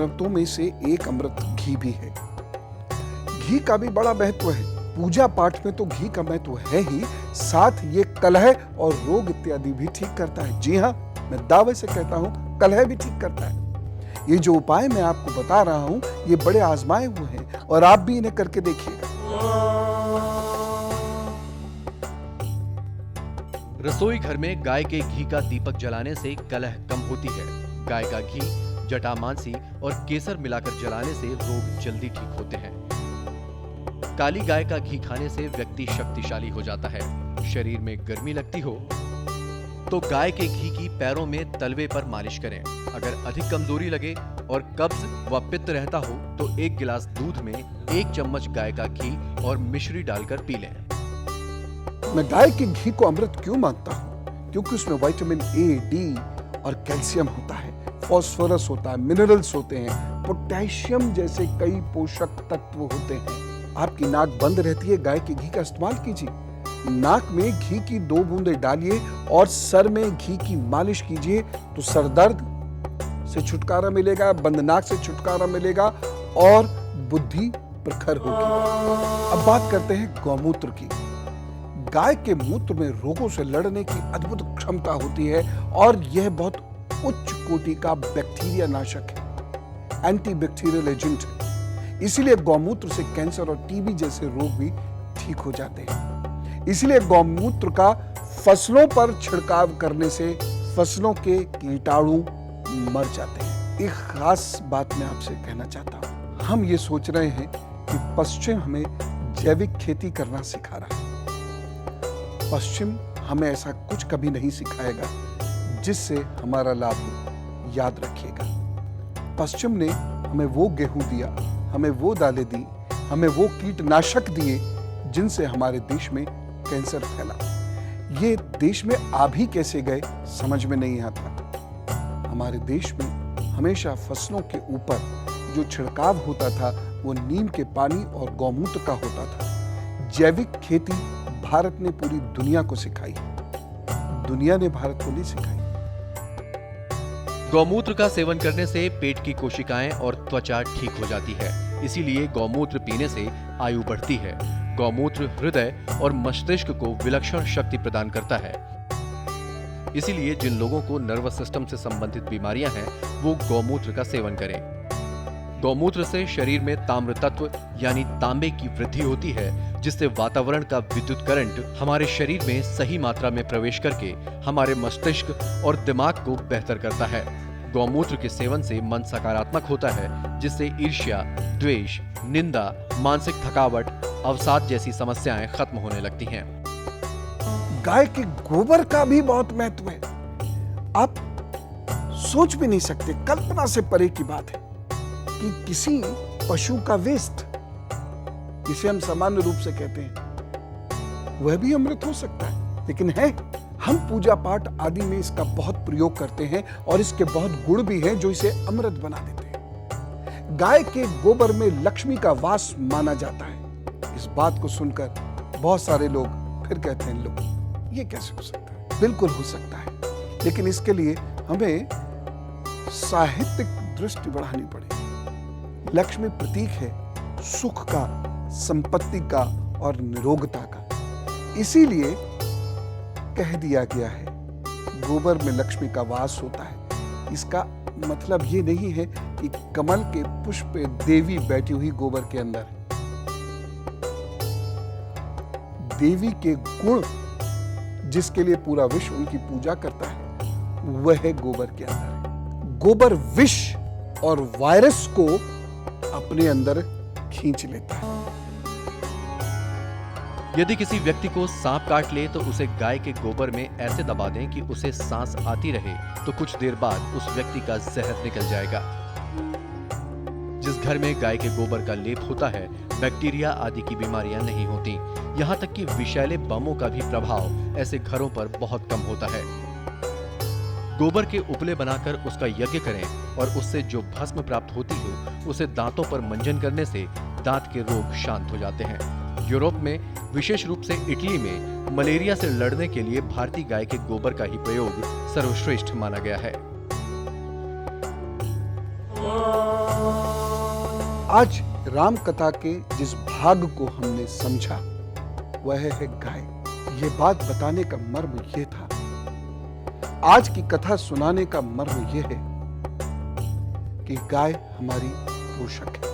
अमृतों में से एक अमृत घी भी है। घी का भी बड़ा महत्व है। पूजा पाठ में तो घी का महत्व है ही, साथ ये कलह और रोग इत्यादि भी ठीक करता है। जी हाँ, मैं दावे से कहता हूं, कलह भी ठीक करता है। ये जो उपाय मैं आपको बता रहा हूं, ये बड़े आजमाए हुए हैं और आप भी इन्हें करके देखिएगा। रसोई घर में गाय के घी का दीपक जलाने से कलह कम होती है। गाय का घी जटामांसी और केसर मिलाकर जलाने से रोग जल्दी ठीक होते हैं। काली गाय का घी खाने से व्यक्ति शक्तिशाली हो जाता है। शरीर में गर्मी लगती हो तो गाय के घी की पैरों में तलवे पर मालिश करें। अगर अधिक कमजोरी लगे और कब्ज व पित्त रहता हो तो 1 गिलास दूध में 1 चम्मच गाय का घी और मिश्री डालकर पी लें। मैं गाय के घी को अमृत क्यों मानता हूं? क्योंकि उसमें विटामिन ए, डी और कैल्शियम होता है, फास्फोरस होता है, मिनरल्स होते हैं, पोटेशियम जैसे कई पोषक तत्व होते हैं। आपकी नाक बंद रहती है, गाय के घी का इस्तेमाल कीजिए। नाक में घी की 2 बूंदें डालिए और सर में घी की मालिश कीजिए तो सर दर्द से छुटकारा मिलेगा, बंद नाक से छुटकारा मिलेगा और बुद्धि प्रखर होगी। अब बात करते हैं गौमूत्र की। गाय के मूत्र में रोगों से लड़ने की अद्भुत क्षमता होती है और यह बहुत उच्च कोटि का बैक्टीरिया नाशक है, एंटी बैक्टीरियल एजेंट है। इसीलिए गौमूत्र से कैंसर और टीबी जैसे रोग भी ठीक हो जाते हैं। इसीलिए गौमूत्र का फसलों पर छिड़काव करने से फसलों के कीटाणु मर जाते हैं। एक खास बात मैं आपसे कहना चाहता हूं। हम ये सोच रहे हैं कि पश्चिम हमें जैविक खेती करना सिखा रहा है। पश्चिम हमें ऐसा कुछ कभी नहीं सिखाएगा जिससे हमारा लाभ हो। याद रखिएगा, पश्चिम ने हमें वो गेहूं दिया, हमें वो दालें दी, हमें वो कीटनाशक दिए जिनसे हमारे देश में कैंसर फैला। ये देश में आ भी कैसे गए समझ में नहीं आता। हमारे देश में हमेशा फसलों के ऊपर जो छिड़काव होता था वो नीम के पानी और गौमूत्र का होता था। जैविक खेती भारत ने पूरी दुनिया को सिखाई, दुनिया ने भारत को नहीं सिखाई। गौमूत्र का सेवन करने से पेट की कोशिकाएं और त्वचा ठीक हो जाती है। इसीलिए गौमूत्र पीने से आयु बढ़ती है। गौमूत्र हृदय और मस्तिष्क को विलक्षण शक्ति प्रदान करता है। इसीलिए जिन लोगों को नर्वस सिस्टम से संबंधित बीमारियां हैं, वो गौमूत्र का सेवन करें। गौमूत्र से शरीर में ताम्र तत्व यानी तांबे की वृद्धि होती है, जिससे वातावरण का विद्युत करंट हमारे शरीर में सही मात्रा में प्रवेश करके हमारे मस्तिष्क और दिमाग को बेहतर करता है। गौमूत्र के सेवन से मन सकारात्मक होता है, जिससे ईर्ष्या, द्वेष, निंदा, मानसिक थकावट, अवसाद जैसी समस्याएं खत्म होने लगती हैं। गाय के गोबर का भी बहुत महत्व है। आप सोच भी नहीं सकते, कल्पना से परे की बात है कि किसी पशु का वेस्ट, जिसे हम सामान्य रूप से कहते हैं, वह भी अमृत हो सकता है। लेकिन है, हम पूजा पाठ आदि में इसका बहुत प्रयोग करते हैं और इसके बहुत गुण भी हैं जो इसे अमृत बना देते हैं। गाय के गोबर में लक्ष्मी का वास माना जाता है। इस बात को सुनकर बहुत सारे लोग फिर कहते हैं, लोग ये कैसे हो सकता है? बिल्कुल हो सकता है, लेकिन इसके लिए हमें साहित्यिक दृष्टि बढ़ानी पड़ेगी। लक्ष्मी प्रतीक है सुख का, संपत्ति का और निरोगता का। इसीलिए कह दिया गया है गोबर में लक्ष्मी का वास होता है। इसका मतलब ये नहीं है कि कमल के पुष्प पे देवी बैठी हुई गोबर के अंदर है। देवी के गुण जिसके लिए पूरा विश्व उनकी पूजा करता है, वह है गोबर के अंदर है। गोबर विष और वायरस को अपने अंदर खींच लेता है। यदि किसी व्यक्ति को सांप काट ले तो उसे गाय के गोबर में ऐसे दबा दें कि उसे सांस आती रहे, तो कुछ देर बाद उस व्यक्ति का जहर निकल जाएगा। जिस घर में गाय के गोबर का लेप होता है, बैक्टीरिया आदि की बीमारियां नहीं होती। यहाँ तक कि विषैले बमों का भी प्रभाव ऐसे घरों पर बहुत कम होता है। गोबर के उपले बनाकर उसका यज्ञ करें और उससे जो भस्म प्राप्त होती हो उसे दांतों पर मंजन करने से दांत के रोग शांत हो जाते हैं। यूरोप में, विशेष रूप से इटली में, मलेरिया से लड़ने के लिए भारतीय गाय के गोबर का ही प्रयोग सर्वश्रेष्ठ माना गया है। आज राम कथा के जिस भाग को हमने समझा वह है गाय। ये बात बताने का मर्म ये था, आज की कथा सुनाने का मर्म ये है कि गाय हमारी पोषक है।